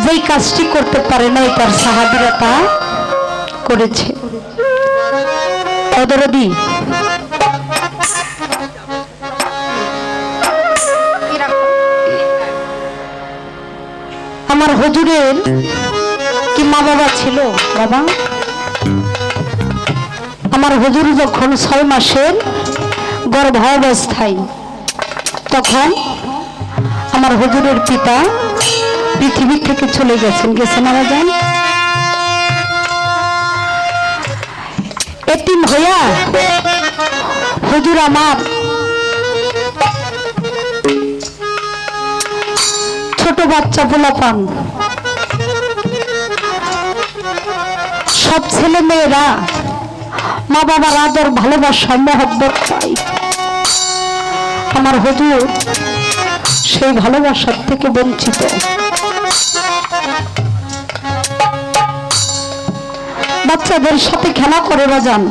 যেই কাজটি করতে পারে না তার সাহাবীরা তা করেছে। ওদরদি আমার হুজুরের কি মা বাবা ছিল? বাবা, আমার হুজুর যখন 6 মাসের গর্ভাবস্থায়, তখন আমার হুজুরের পিতা পৃথিবী থেকে চলে গেছেন। মারা যান। এতিম হইয়া হুজুর আমার ছোট বাচ্চা পোলাপান সব ছেলে মেয়েরা মা বাবার আদর ভালোবাসা মহব্বত পাই। আমার হুজুর সেই ভালোবাসার থেকে বঞ্চিত। বাচ্চাদের সাথে খেলা করে বাজান,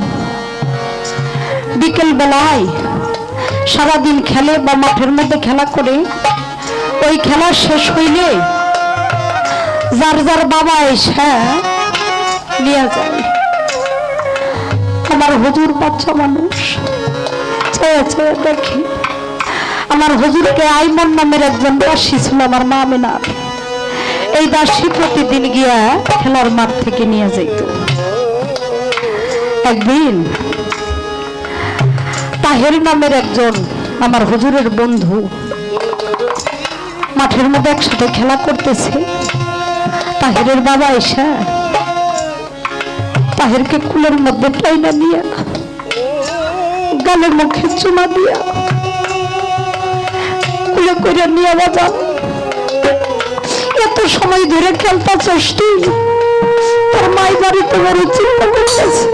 বিকেল বেলায় সারাদিন খেলে বা মাঠের মধ্যে খেলা করে, ওই খেলা শেষ হইলে যার যার বাবা এসে নিয়ে যায়। আমার হুজুর বাচ্চা মানুষ চেয়ে চেয়ে দেখি। আমার হুজুরকে আইমন নামের একজন দাসী ছিল আমার মা আমিনার। এই দাসী প্রতিদিন গিয়া খেলার মাঠ থেকে নিয়ে যাইত। একদিন তাহের নামের একজন আমার হুজুরের বন্ধু মাঠের মধ্যে একসাথে খেলা করতেছে। তাহেরের বাবা এসে তাহেরকে কুলের মধ্যে টাইনা নিয়ে গালের মুখে চুমা দিয়া কুলে করে নিয়ে বাজান, এত সময় ধরে খেলতেছিস তুই, তোর মাই বাড়িতে বড় চিন্তা করতেছে।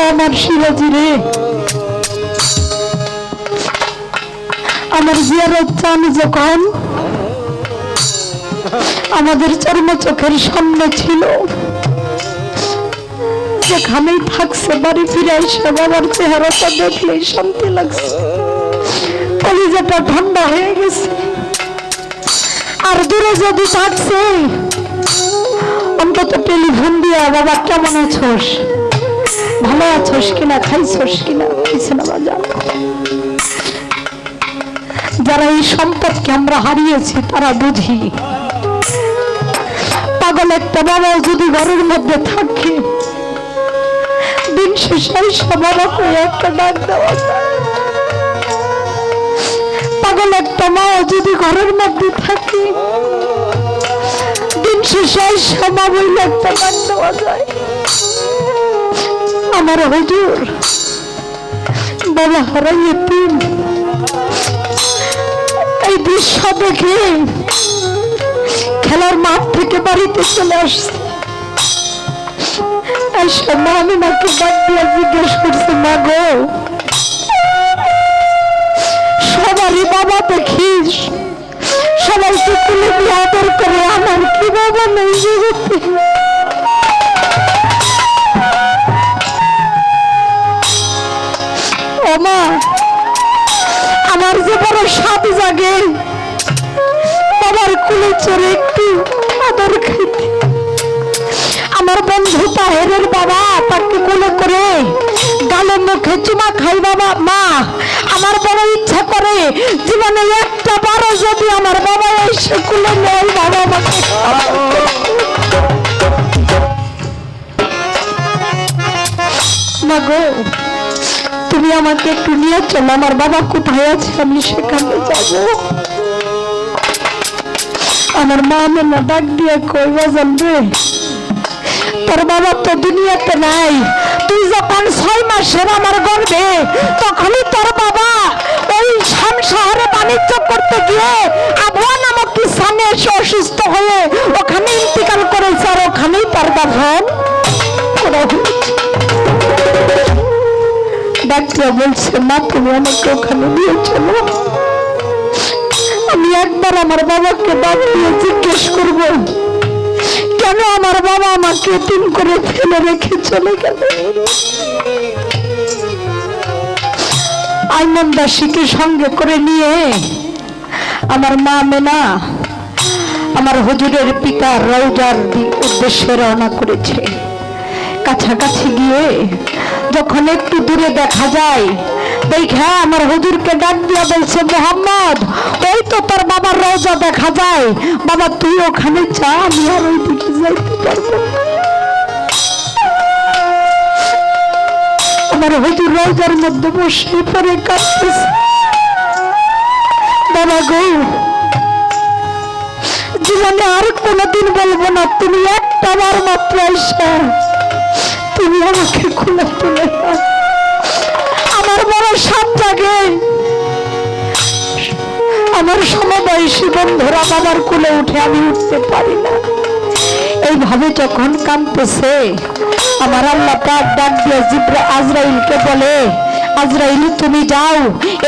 আমার শিবাজি রে, আমার জিয়ারত চান যখন আমাদের চর্ম চোখের সামনে ছিল, যেখানেই থাকছে বাড়ি ফিরে এসে বাবার চেহারাটা দেখলেই শান্তি লাগছে, কলিজাটা ঠান্ডা হয়ে গেছে। আর দূরে যদি থাকছে অন্তত টেলিফোন দিয়া বাবা কেমন আছোস, ভালো আছোস কিনা, খাইছোস কিনা, খাইছে না বাজা। যারা এই সম্পদকে আমরা হারিয়েছি তারা বুঝি, পাগল একটা বাবাও যদি ঘরের মধ্যে থাকে দিন শেষে বাবাকে একটা ডাক দেওয়া যায়। পাগল একটা মাও যদি ঘরের মধ্যে থাকে দিন শেষে মা বইলে একটা ডাক দেওয়া যায়। আমার হুজুর বাবা হারাই এতিম, এই দৃশ্য দেখে খেলার মাঠ থেকে বাড়িতে চলে আসছে। মা আমি মাকে ডাক দিয়ে জিজ্ঞেস করছে, মা গো, সবারই বাবা দেখিস, সবাইকে তুলে দিয়ে আদর করে, আমার কি বাবা নেই জগতে? ও মা, আমার যে বড় স্বাদ জাগে বাবার কুলে চড়ে একটু আদর খাইতে। আমার বন্ধু তাহেরের বাবা তাকে কোলে করে গালের মুখে চুমা খাই। বাবা মা, আমার বড় ইচ্ছা করে জীবনে একটা বারো যদি আমার বাবা এসে কুলে নেয়, বাবা আমাকে মা গো, তুমি আমাকে একটু নিয়ে চলো, আমার বাবা কোথায় আছে আমি সেখানে যাব। আমার মা মেনা ডাক দিয়ে কই, বাজান রে, তোর বাবা তো দুনিয়াতে নাই, তুই যখন 6 মাসের আমার গর্ভে তখনই তোর বাবা ওই শাম শহরে বাণিজ্য করতে গিয়ে আবহাওয়া নামক কি স্থানে এসে অসুস্থ হয়ে ওখানে ইন্তিকাল করেছে, আর ওখানেই তার দাফন করা হয়েছে। ডাক্তার বলছে, মা তুমি আমাকে ওখানে নিয়ে চলো, আমি একবার আমার বাবাকে ডাক দিয়ে জিজ্ঞেস করব কেন আমার বাবা আমাকে এতিম করে ফেলে রেখে চলে গেল। আইমন দাসীকে সঙ্গে করে নিয়ে আমার মা মেনা আমার হুজুরের পিতা রওজার উদ্দেশ্যে রওনা করেছে। কাছাকাছি গিয়ে যখন একটু দূরে দেখা যায়, দেখা আমার হুজুরকে ডাক দিয়া বলছে, মোহাম্মদ, ওই তো তোর বাবার রওজা দেখা যায়, বাবা তুই ওখানে যা, আমি আর ওই দিকে যাইতে পারবো। আমার হুজুর রওজার মধ্যে বসে পড়ে কাঁদতেছে। বাবা গো, জীবনে আর কোনোদিন বলবো না, তুমি একটা বার মাত্র এসে তুমি আমাকে খুলে তুলে দাও। আমার বড় সাপ জাগে, আমার সমবয়সী বন্ধুরা বাবার কোলে উঠে আমি উঠতে পারি না। এইভাবে যখন কাঁদতেছে, আমার আল্লাহ পাক ডাক দিয়ে আজরাইলকে বলে, আজরাইল তুমি যাও,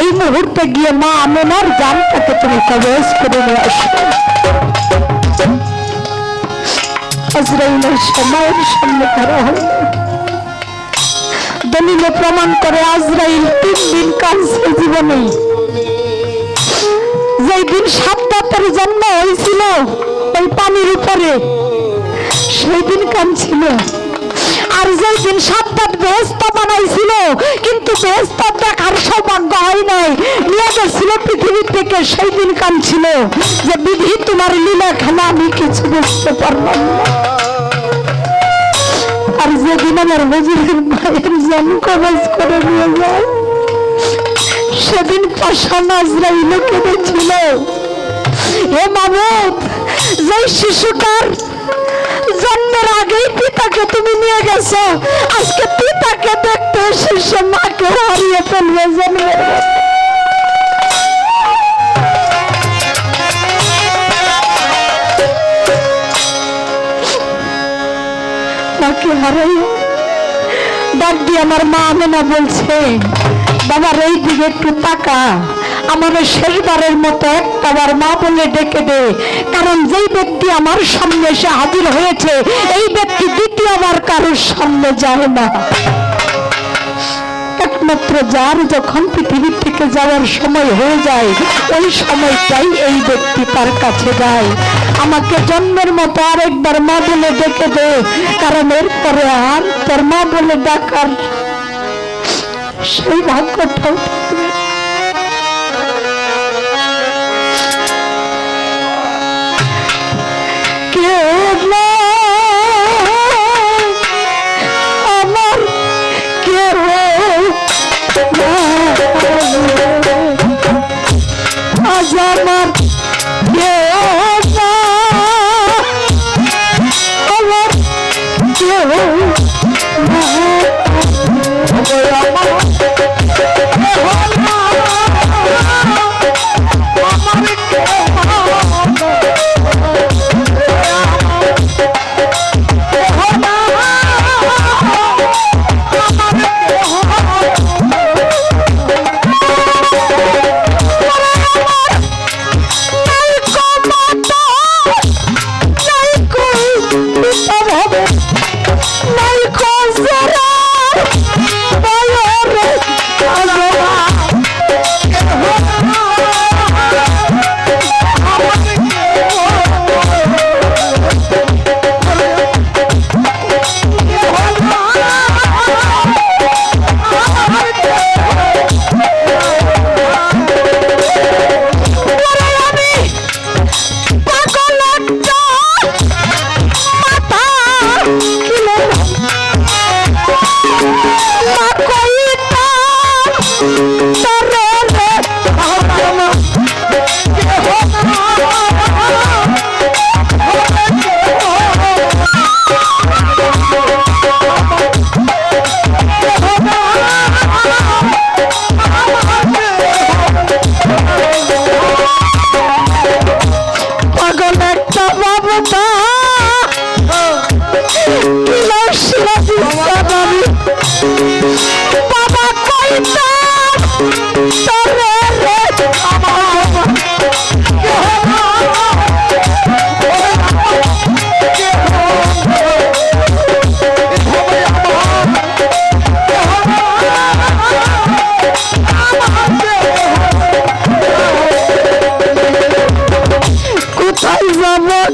এই মুহূর্তে গিয়ে মা আমেনার জানটাকে তুমি কবজ করে নিয়ে আসো। আজরাইলের সময়ের সামনে করা হল, দলিলে প্রমাণ করে আজরাইল 3 দিন কাঁদছে জীবনে। যেই দিন সাপ্তাহের জন্ম হয়েছিল ওই পানির উপরে, সেই দিন কাঁদছিল। আর যেই দিন সাপ্তাহ বেহেশত বানাইছিল, কিন্তু বেহেশত দেখার সৌভাগ্য হয় নাই, নিয়ে গেছিল পৃথিবী থেকে, সেই দিন কাঁদছিল যে বিধি তোমার লীলা খেলা আমি কিছু বুঝতে পারলাম না। আর যেদিন আমার হুজুরের মায়ের জান কবজ করে নিয়ে যায়, সেদিন পাষাণ আজরাইল কেঁদেছিল, হে মাবুদ, যে শিশুটার জন্মের আগেই পিতাকে তুমি নিয়ে গেছো, আজকে পিতাকে দেখতে এসে মাকে হারিয়ে ফেলবে জন্মের। মাকে হারাই ডাক দিয়ে আমার মা আমেনা বলছে, বাবার এই দিকে একটু তাকা, আমার শেষবারের মতো একটাবার মা বলে ডেকে দে, কারণ যেই ব্যক্তি আমার সামনে এসে হাজির হয়েছে, এই ব্যক্তি দ্বিতীয়বার কারোর সামনে যায় না। একমাত্র যার যখন পৃথিবী থেকে যাওয়ার সময় হয়ে যায়, ওই সময়টাই এই ব্যক্তি তার কাছে যায়। আমাকে জন্মের মতো আরেকবার মা বলে ডেকে দে, কারণ এরপরে আর তোর মা বলে ডাকার সেই ভাগ্যটাও থাকবে।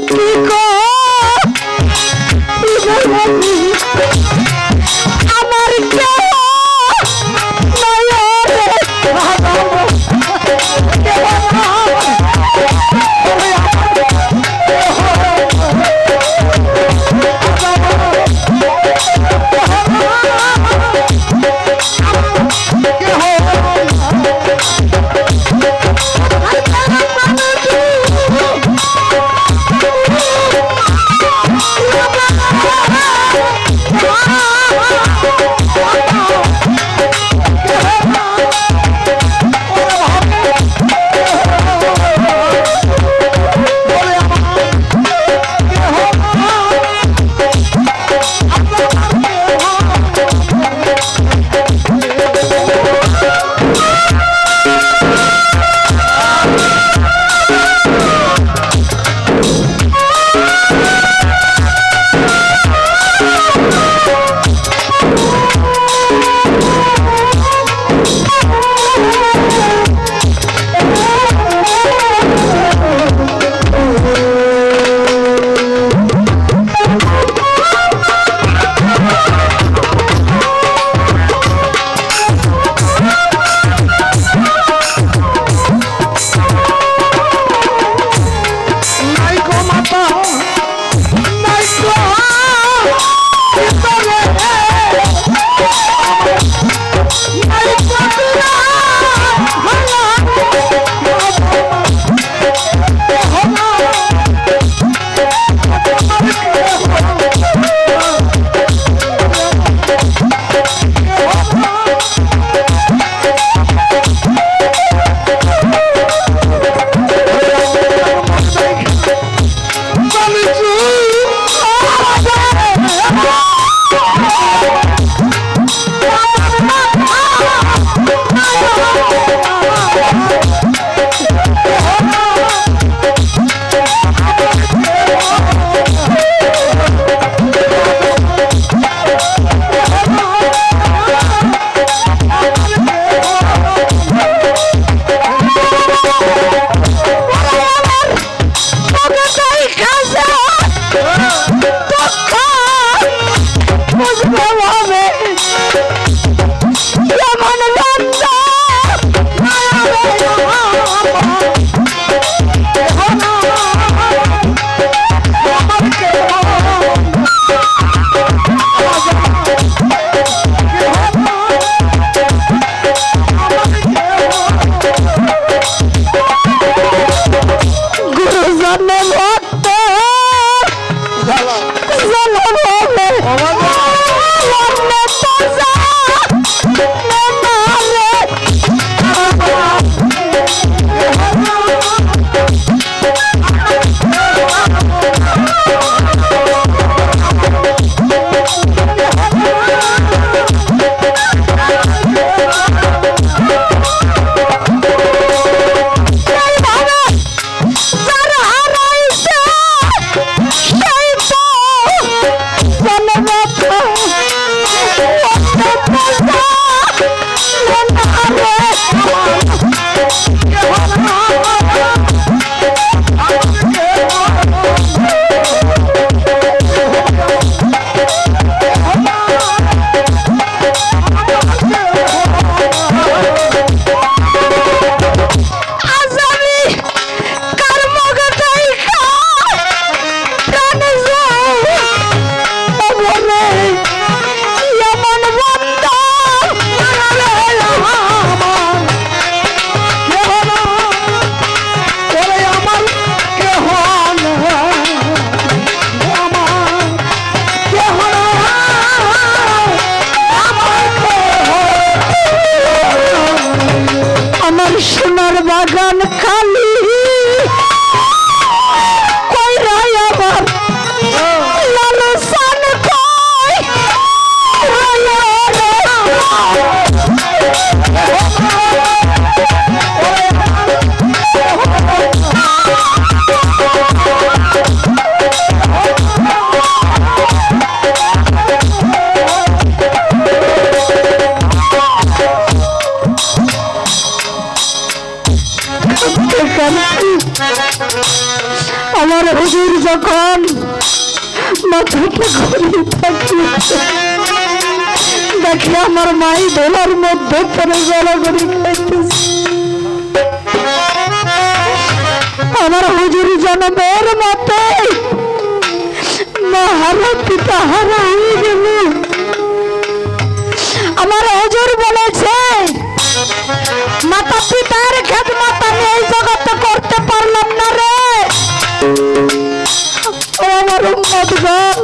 কি গো আমার কেউ আমার হুজুর যখন মাথাটা ঘুরিয়ে থাকে দেখে আমার মাই দোলার মধ্যে পরে গড়াগড়ি খাইতেছে। আমার হুজুর জনমের মতে মা হারা পিতা হারা হয়ে গেল। আমার হুজুর বলেছে মাতা পিতার খেদমত আমি এই জগতে করতে পারলাম না রে। আমার উম্মতগণ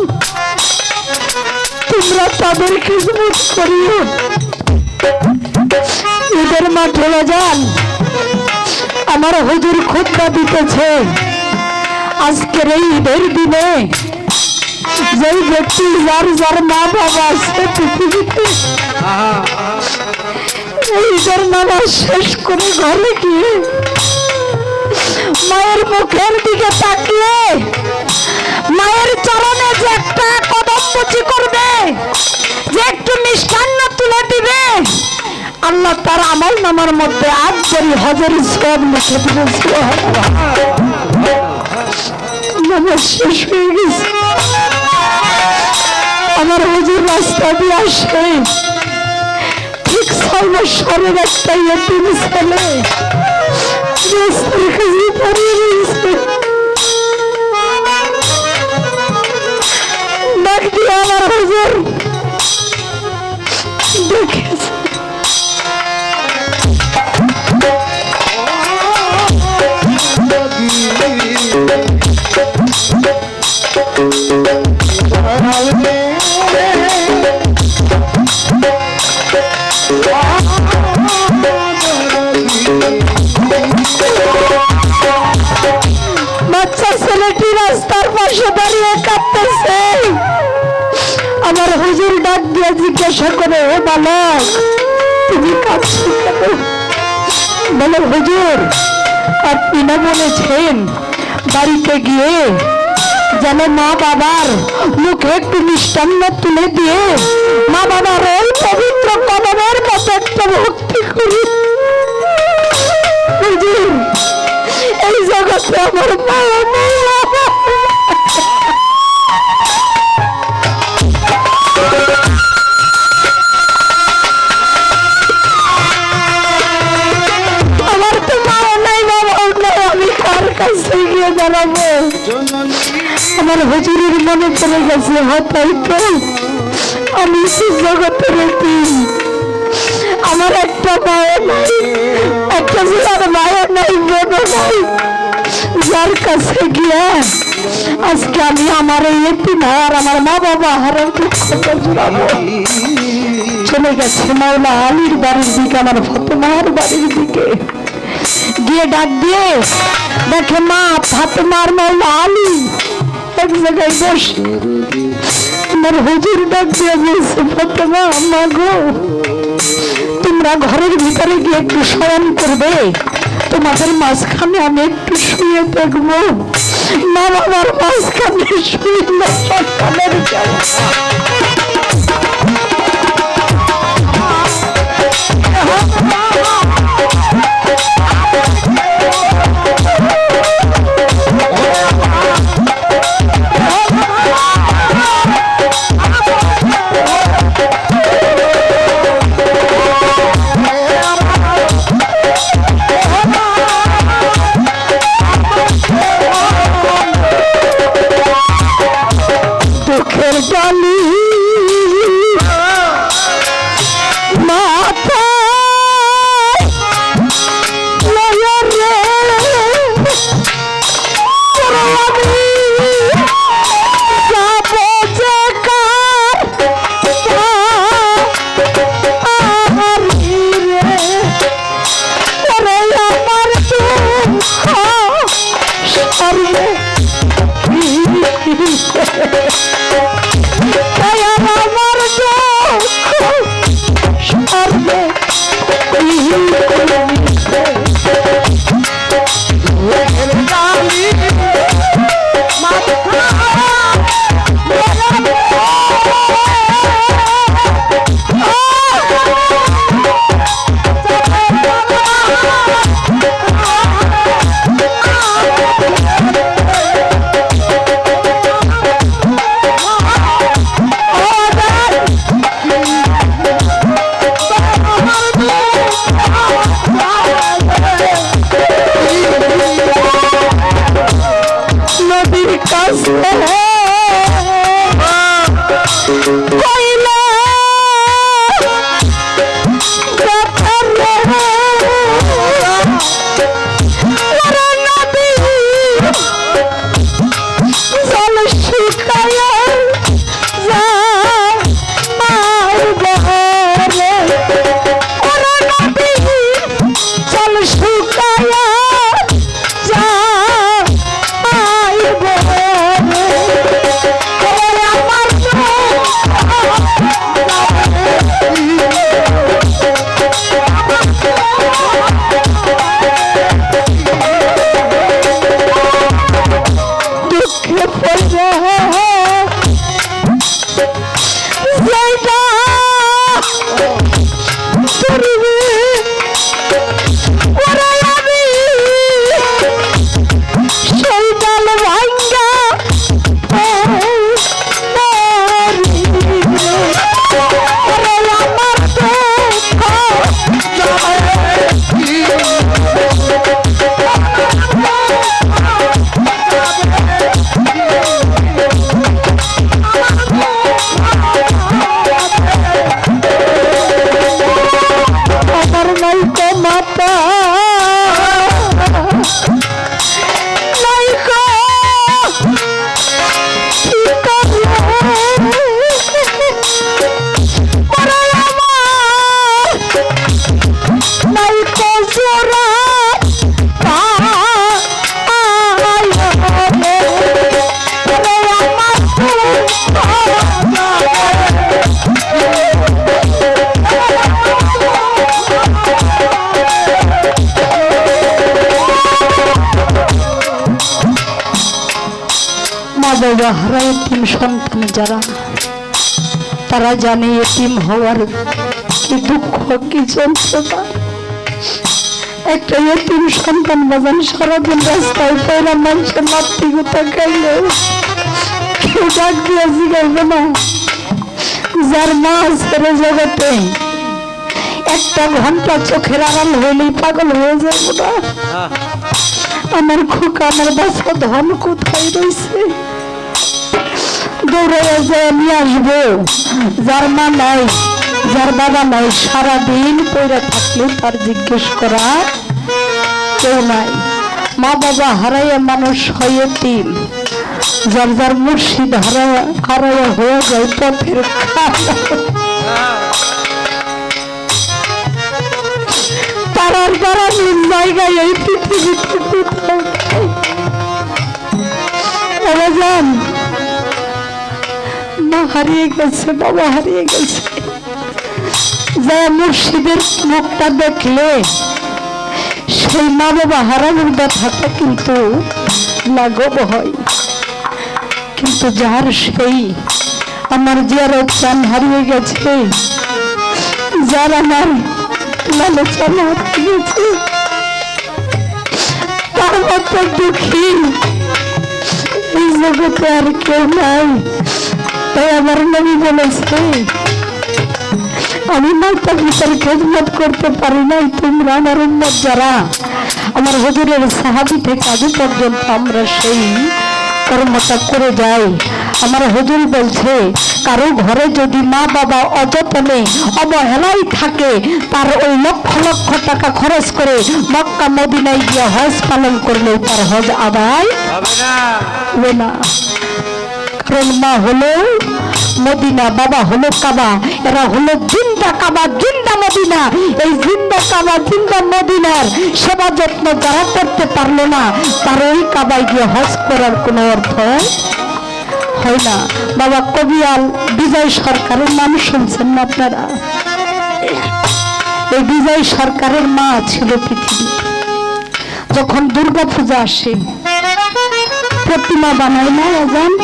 তোমরা তাদের খিদমত করিও। ঈদের মাঠে যান আমার হুজুর খুতবা দিতেছে আজকের এই ঈদের দিনে যেই ব্যক্তি যার যার মা বাবা আছে পৃথিবীতে ঈদের নামাজ শেষ করে ঘরে গিয়ে মায়ের মুখের দিকে তাকিয়ে মায়ের চরণে যে একটা কদম মুচি করবে, যে একটু মিষ্টান্ন তুলে দিবে, আল্লাহ তার আমল নামার মধ্যে আজরি হজরি সব লিখে দিবে। নামাজ শেষ হয়ে গেছে। আমার হুজুর রাস্তা দিয়ে আসে, ঠিক 6 বছরের একটা ইয়েতিম ছেলে রাস্তার কাছে দাঁড়িয়ে রয়েছে। ডাক দিয়ে আমার হুজুর দেখেছে। বাচ্চা ছেলেটি রাস্তার পাশে দাঁড়িয়ে কাঁদতেছে। আমার হুজুর ডাক দিয়ে জিজ্ঞাসা করে, বালক তুমি কাঁদছো কেন? বলে হুজুর আপনি না বলেছেন বাড়িতে গিয়ে যেন মা বাবার মুখে একটু মিষ্টান্ন তুলে দিয়ে মা বাবার ওই পবিত্র কদমের মতো একটা ভক্তি করি। হুজুর এই জগতে আমার মা আমার তো মা নাই বাবা নাই, আমি কার কাছে গিয়ে দাঁড়াবো? আমার হুজুরের মনে পড়ে গেছে হতাই তো আমি জগতের আমার একটা মায়ের নাই, একটা ছেলের মায়ের নাই, বোনও নাই, যার কাছে গিয়ে আজকে আমি আমার এতিম আর আমার মা বাবা হারার দুঃখটা জুড়াবো। চলে গেছে মাওলা আলীর বাড়ির দিকে, আমার ফাতেমার বাড়ির দিকে গিয়ে ডাক দিয়ে দেখে মা ফাতেমার মাওলা আলী এক জায়গায় বসে। আমার হুজুর ডাক দিয়ে বলছে, ফাতেমা মা গো তোমরা ঘরের ভিতরে গিয়ে একটু শয়ন করবে, তোমাদের মাঝখানে আমি একটু শুয়ে দেখবো। মা বাবার মাঝখানে শুইলে সন্তানের মা বাবা হারা এতিম সন্তান যারা, তারা জানে এতিম হওয়ার কি দুঃখ, কি যন্ত্রণা। একটা এতিম সন্তান বাজান সারাদিন রাস্তায় পয়লা মানুষের মাতৃকতা খাইলে কেউ ডাক দিয়ে জিগাইবে না। যার মা ছেড়ে জগতে একটা ঘন্টা চোখের আড়াল হইলেই পাগল হয়ে যাবো না। আমার খোকা, আমার বাচ্চা ধন কোথায় রয়েছে, দৌড়ে যায় নিয়ে আসবো। যার মা নাই, যার বাবা নাই, সারাদিন পয়রা থাকলে তার জিজ্ঞেস করা কেউ নাই। মা বাবা হারাইয়া মানুষ হয় এতিম, যার যার মুর্শিদ হারাইয়া হয়ে যায় পথের তারার তারা নিজ জায়গায় এই পৃথিবীতে কোথাও যান। মা হারিয়ে গেছে, বাবা হারিয়ে গেছে, যা মুর্শিদের মুখটা দেখলে সেই মা বাবা হারানোর ব্যথাটা কিন্তু লাঘব হয়। কিন্তু যার সেই আমার জিয়ারত চান হারিয়ে গেছে, যার আমার লালচান হারিয়ে গেছে, তার মতো দুঃখী এই জগতে আর কেউ নাই। তাই আমার নবী বলেছে, আমি মাতা পিতার খেদমত করতে পারি নাই, তোমরা আমার উম্মত যারা আমার হুজুরের সাহাবী থেকে আজ পর্যন্ত আমরা সেই কর্মটা করে যাই। আমার হুজুর বলছে, কারো ঘরে যদি মা বাবা অযত্নে অবহেলাই থাকে, তার ওই লক্ষ লক্ষ টাকা খরচ করে মক্কা মদিনায় গিয়ে হজ পালন করলেও তার হজ আদায় হবে না। কারণ মা হলো মদিনা, বাবা হলো কাবা, এরা হলো জিন্দা কাবা, জিন্দা মদিনা। এই জিন্দা কাবা, জিন্দা মদিনার সেবা যত্ন যারা করতে পারলো না, তার ওই কাবায় গিয়ে হজ করার কোনো অর্থ হয় না। বাবা কবিয়াল বিজয় সরকারের নাম শুনছেন না আপনারা? এই বিজয় সরকারের মা ছিল পৃথিবী। যখন দুর্গা পূজা আসে, প্রতিমা বানায় না আজান,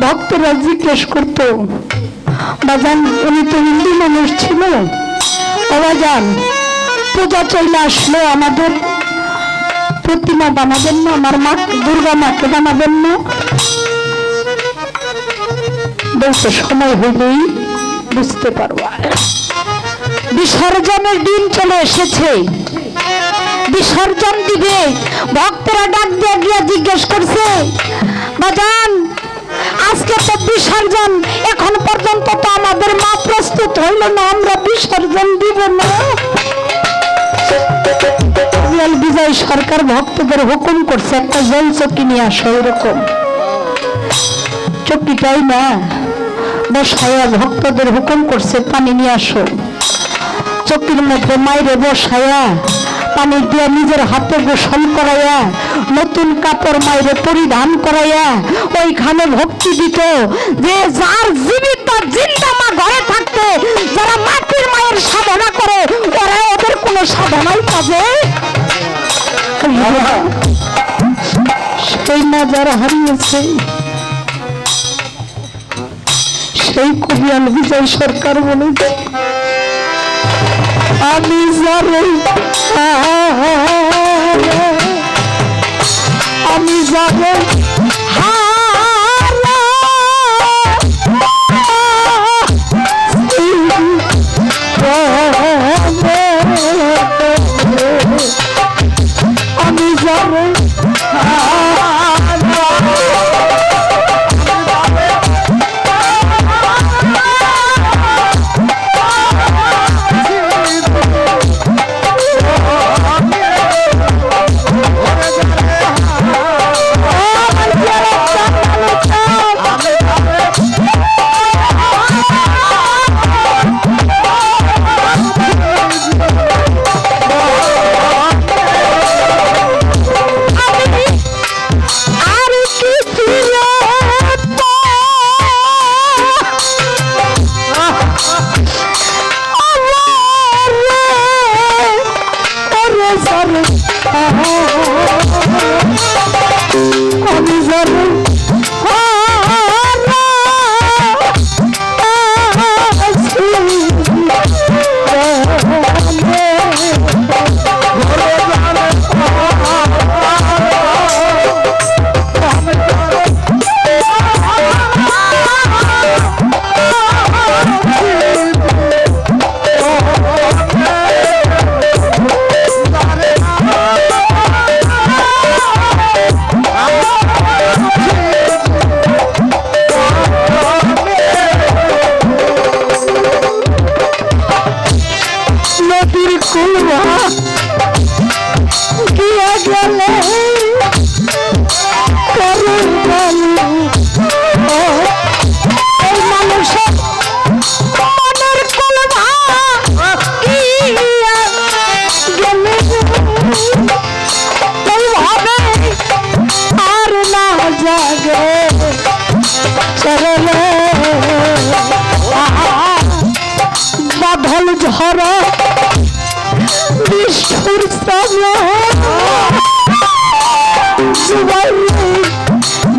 ভক্তরা জিজ্ঞেস করতো, বাজান উনি তো হিন্দু মানুষ ছিল, বাজান পূজা চলে আসলো আমাদের প্রতিমা বানাবেন না, আমার মা দুর্গা মাকে বানাবেন না? বলতে সময় হইলেই বুঝতে পারবা। বিসর্জনের দিন চলে এসেছে, বিসর্জন দিবে। ভক্তরা ডাক দিয়ে গিয়ে জিজ্ঞেস করছে, বাজান আজকে তো বিসর্জন, এখন পর্যন্ত তো আমাদের মা প্রস্তুত হইল না, আমরা বিসর্জন দিব না। বিজয় সরকার ভক্তদের হুকুম করছে, একটা জল চকি নিয়ে আসো। এরকম চকিটাই না বসায়া ভক্তদের হুকুম করছে, পানি নিয়ে আসো। চকির মধ্যে মাইরে বসায়া পানি দিয়ে নিজের হাতে গোসল করাইয়া, নতুন কাপড় মাইরে পরিধান করাইয়া ওইখানে ভক্তি দিত। যে যার জীবিত জিন্দা মা ঘরে থাকতে যারা মাটির মায়ের সাধনা করে, ওরা ওদের কোনো সাধনাই কাজে সেই মা যারা হারিয়েছে, সেই কবিয়াল বিজয় সরকার বলেছে, আমি যারে আমি যারে আমি যারে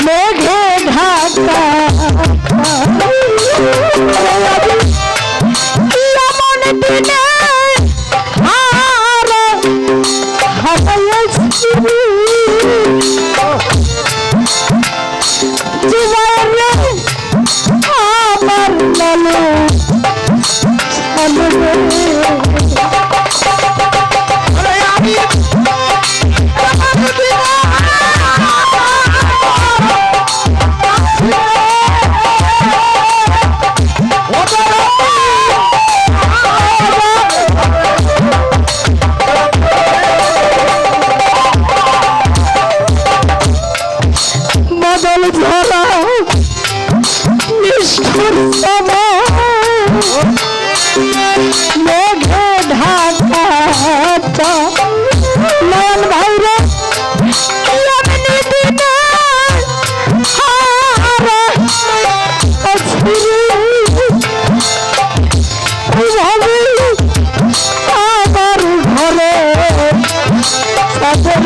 মেঘে ঢাকা এমন দিনে আর হারাইছি জীবনে আমার লালু বদল ধরা নিষ্ঠুর মেঘে ঢাকা নয়ন ভাইরে এমনি দিনে ভাবে আমার ঘরে সাথে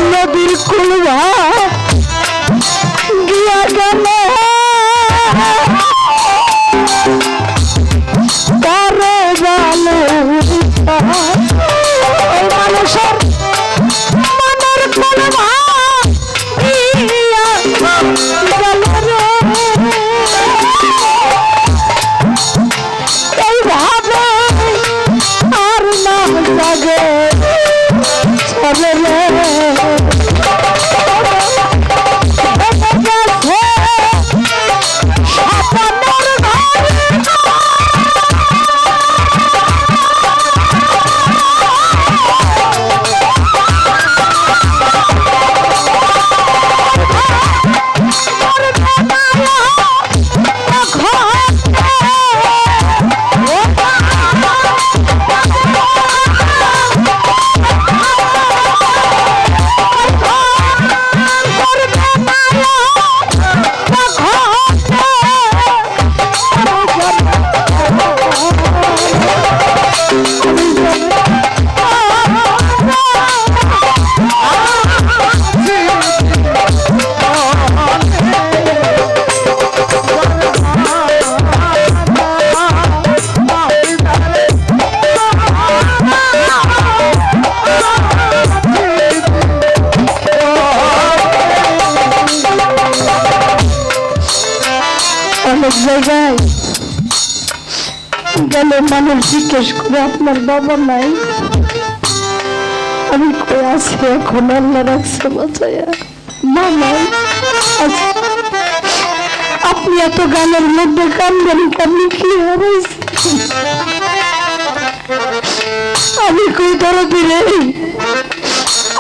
নদীর কোল গিয়া গেল পরে বালু এই মানুষের মনের কোল অনেক জায়গায় গেলে মানুষ জিজ্ঞেস করে আপনার বাবা নাই, আমি কই আছে এখন আল্লাহ রাখছে বাঁচাইয়া, মা নাই আমি এত গানের মধ্যে কান্দানি কান্দি কি হারাইছি, আমি কই দরদি রে,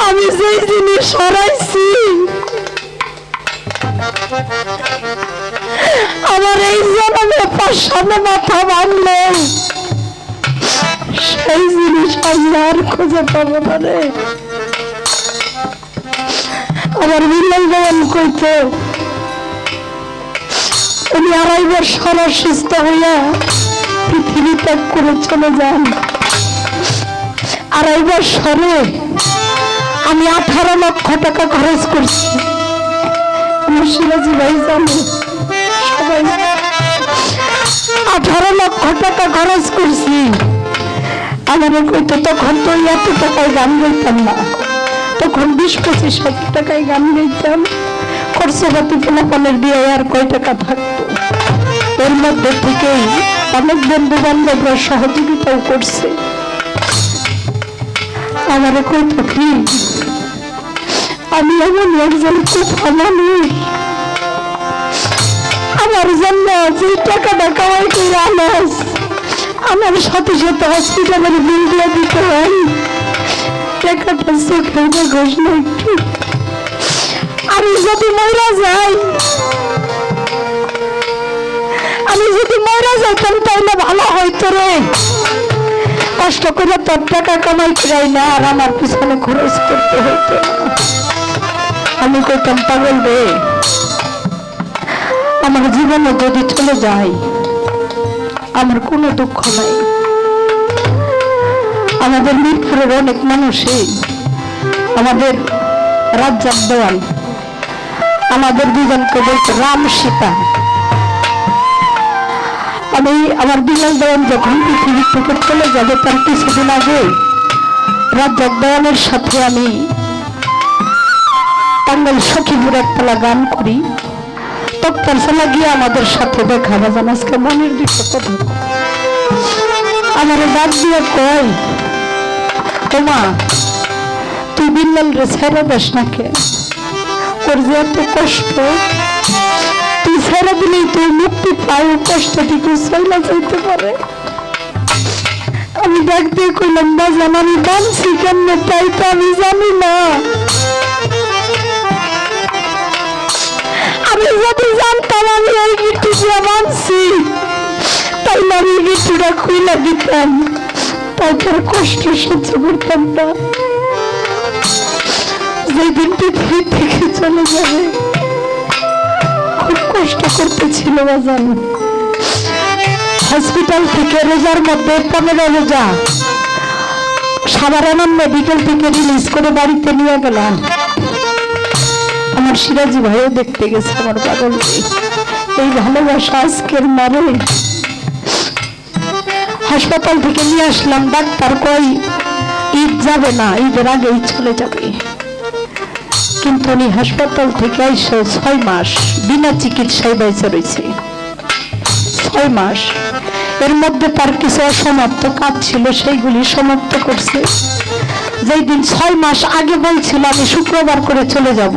আমি যে জিনিস হারাইছি আমার এই জন্মে পাশানে মাথা ভাঙলে সেই জিনিস আমি আর খুঁজে পাবো না রে। আমার বিল্লাল দেওয়ান কইতো উনি 2.5 বছর অসুস্থ হইয়া পৃথিবী ত্যাগ করে চলে যান। 2.5 বছরে আমি 18 লক্ষ টাকা খরচ করছি। মুর্শিদাজি ভাই জানে, সবাই 18 লক্ষ টাকা খরচ করছি। আমার কইতো তখন তো এত টাকায় গান গাইতাম না, তখন 20-25 হাজার টাকায় গান গাইতাম। খরচপাতি ফলাফলের দিয়ে আর কয় টাকা থাকতো। এর মধ্যে থেকেই অনেক বন্ধু বান্ধবরা সহযোগিতাও করছে। আমার কইতো কি আমি এমন একজন খুব মানুষ, আমার জন্য যে টাকাটা কামাই করে আনাস আমার সাথে সাথে হসপিটালের বিল দিয়ে দিতে হয়, টাকাটা চোখের দেখোস না একটু। আমি যদি মরা যাই, আমি যদি মরা যাইতাম তাইলে ভালো হইতো রে। কষ্ট করে তোর টাকা কামাই করাই না আর আমার পিছনে খরচ করতে হইতো। আমি কইতাম পাগল রে, আমার জীবনে যদি চলে যায় আমার কোনো দুঃখ নাই। আমাদের মিরপুরের অনেক মানুষই, আমাদের রাজ্জাক দেওয়ান আমাদের দুজনকে বলতো রাম সীতা। আমি আমার বিল্লাল দেওয়ান যখন পৃথিবী থেকে চলে যাবে তার কিছুদিন আগে রাজ্জাক দেওয়ানের সাথে আমি টাঙ্গাইল সখীপুর একতলা গান করি। তক্তার ফেলা গিয়ে আমাদের সাথে দেখা বাজান আজকে মনের দিকে কথা আমার ডাক দিয়ে কয়, তোমা তুই বিল্লাল রে ছেড়ে দেস না কে, ওর যে এত কষ্ট, তুই ছেড়ে দিলেই তুই মুক্তি পাই, কষ্ট থেকে চলে যাইতে পারে। আমি ডাক দিয়ে কইলাম বাজান আমি বানছি কেমনে তাই তো আমি জানি না, আমি যদি জানতাম আমি এই গিট্টু দিয়ে বানছি তাইলে আমি গিট্টুটা খুইলা দিতাম, তারপর কষ্ট সহ্য করতাম না। যেদিন পৃথিবী থেকে চলে যাবে খুব কষ্ট করতেছিল বাজান। হসপিটাল থেকে রোজার মধ্যে 15 রোজা সাধারণ মেডিকেল থেকে রিলিজ করে বাড়িতে নিয়ে গেলাম। আমার সিরাজি ভাইও দেখতে গেছে আমার পাগলকে। এই ভালোবাসা আজকের মারে হাসপাতাল থেকে নিয়ে আসলাম, ডাক্তার কই ঈদ যাবে না, ঈদের আগেই চলে যাবে। কিন্তু উনি হাসপাতাল থেকে আইসে 6 মাস বিনা চিকিৎসায় বেঁচে রয়েছে। 6 মাস এর মধ্যে তার কিছু অসমাপ্ত কাজ ছিল, সেইগুলি সমাপ্ত করছে। যেই দিন 6 মাস আগে বলছিল আমি শুক্রবার করে চলে যাব,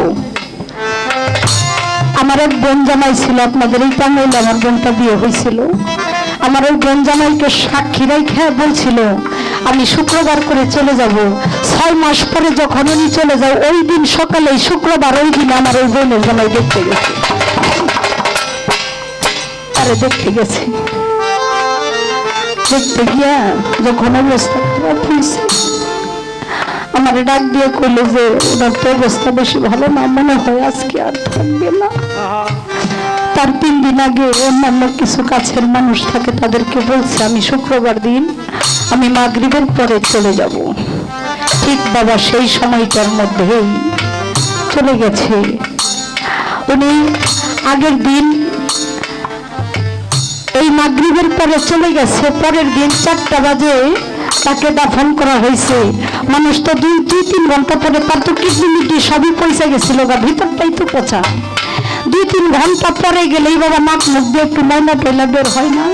আমার এক বোন জামাই ছিল, আপনাদের এই টাঙ্গাইলে আমার বোনটা বিয়ে হয়েছিল, আমার ওই বোন জামাইকে সাক্ষী রেখে বলছিল আমি শুক্রবার করে চলে যাব। 6 মাস পরে যখন উনি চলে যায় ওই দিন সকালে শুক্রবার, ওই দিন আমার ওই বোনের জামাই দেখতে গেছে, আরে দেখতে গেছে। দেখতে গিয়া যখন অবস্থা খারাপ হয়েছে আমার ডাক দিয়ে কইলে যে ওনার তো অবস্থা বেশি ভালো না, মনে হয় আজকে আর থাকবে না। তার 3 দিন আগে অন্যান্য কিছু কাছের মানুষ থাকে তাদেরকে বলছে আমি শুক্রবার দিন আমি মাগরিবের পরে চলে যাব। ঠিক বাবা সেই সময়টার মধ্যেই চলে গেছে। উনি আগের দিন এই মাগরিবের পরে চলে গেছে, পরের দিন 4টা বাজে তাকে দাফন করা হয়েছে। মানুষ তো 2-3 ঘন্টা পরে তার তো কিডনি সবই পয়সা গেছিল, ভিতরটাই তো পচা। 2-3 ঘন্টা পরে গেলেই বাবা নাক মুখ দিয়ে একটু ময়লা টয়লা বের হয় না।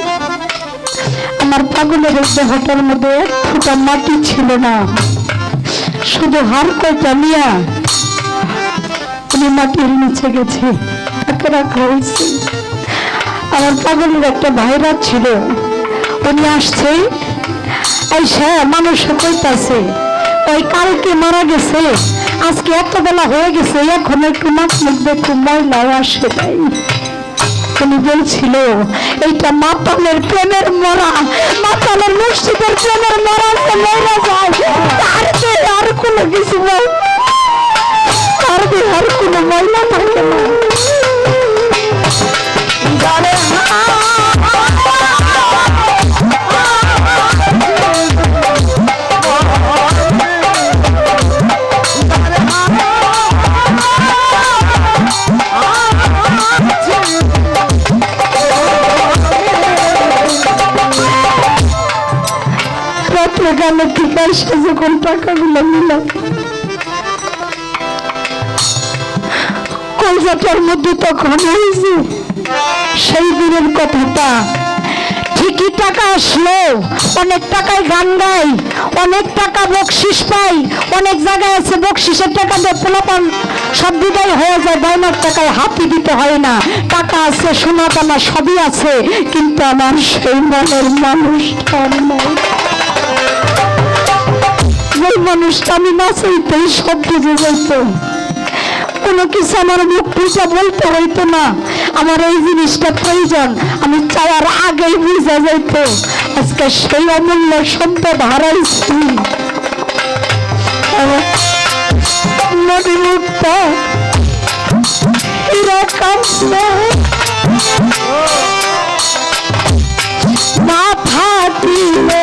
আমার পাগলের দেহটার মধ্যে 1 ফুটা মাটি ছিল না, শুধু হাড় কয়টা নিয়া উনি মাটির নিচে গেছে, তাকে রাখা হয়েছে। আমার পাগলের একটা ভাইরা ছিল, উনি আসছে, এসে মানুষ কইতাছে ওই কালকে মারা গেছে, আজকে এত বেলা হয়ে গেছে, এখন একটু নাক মুখ দেখো ময়লাও আসে নাই। উনি বলছিল এইটা মাতালের প্রেমের মরা, মাতালের মসজিদের প্রেমের মরা মরা যায়, আর কোনো কিছু নাই, আর কোনো ময়লা থাকে না। গানে ঠিক আসে যখন টাকাগুলো নিলাম, কলকাতার মধ্যে তখন হয়েছে সেই দিনের কথাটা। ঠিকই টাকা আসলো, অনেক টাকায় গান গাই, অনেক টাকা বকশিস পাই, অনেক জায়গায় আছে বকশিসের টাকা দিয়ে পোলাপান সব বিদায় হয়ে যায়, বাইনার টাকায় হাতি দিতে হয় না, টাকা আছে, সোনা দানা সবই আছে, কিন্তু আমার সেই মনের মানুষটা নাই। ওই মানুষটা আমি না চাইতেই সব বুঝে যাইত, কোনো কিছু আমার মুখ বুঝা বলতে হইতো না, আমার এই জিনিসটা প্রয়োজন, আমি চাওয়ার আগেই বুঝা যাইত। আজকে সেই অমূল্য সম্পদ হারাইছি, নদী মুক্ত হীরা কাঁদছে, না থাকিলে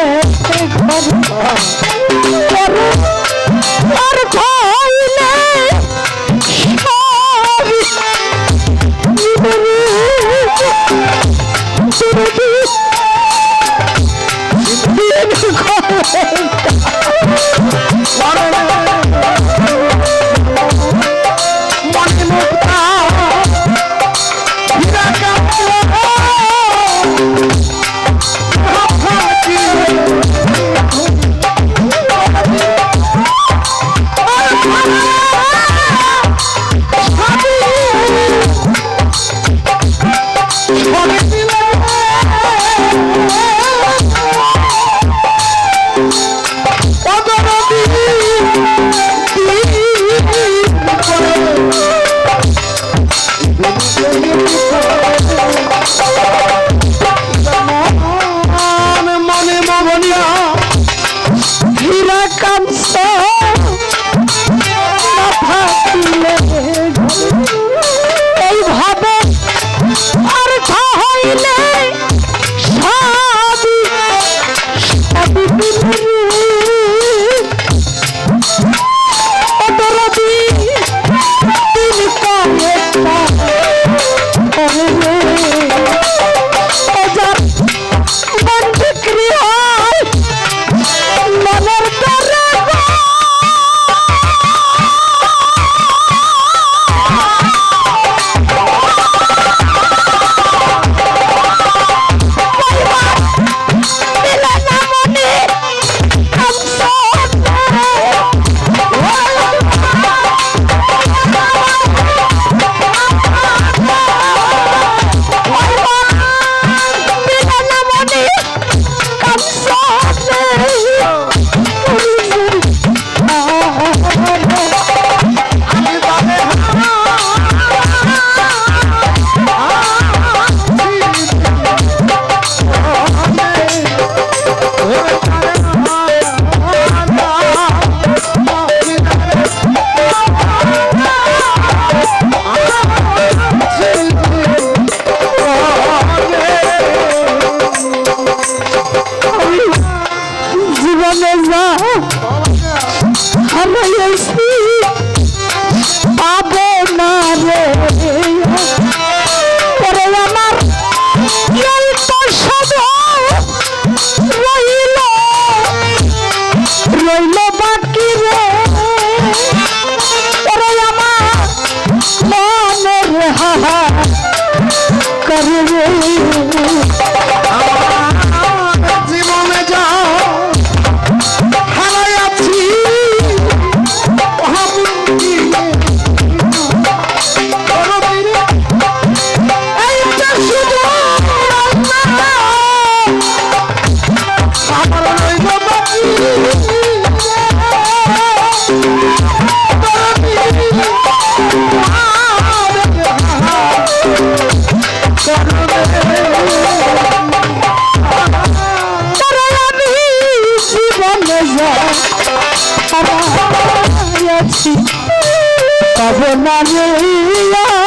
পাবো না রে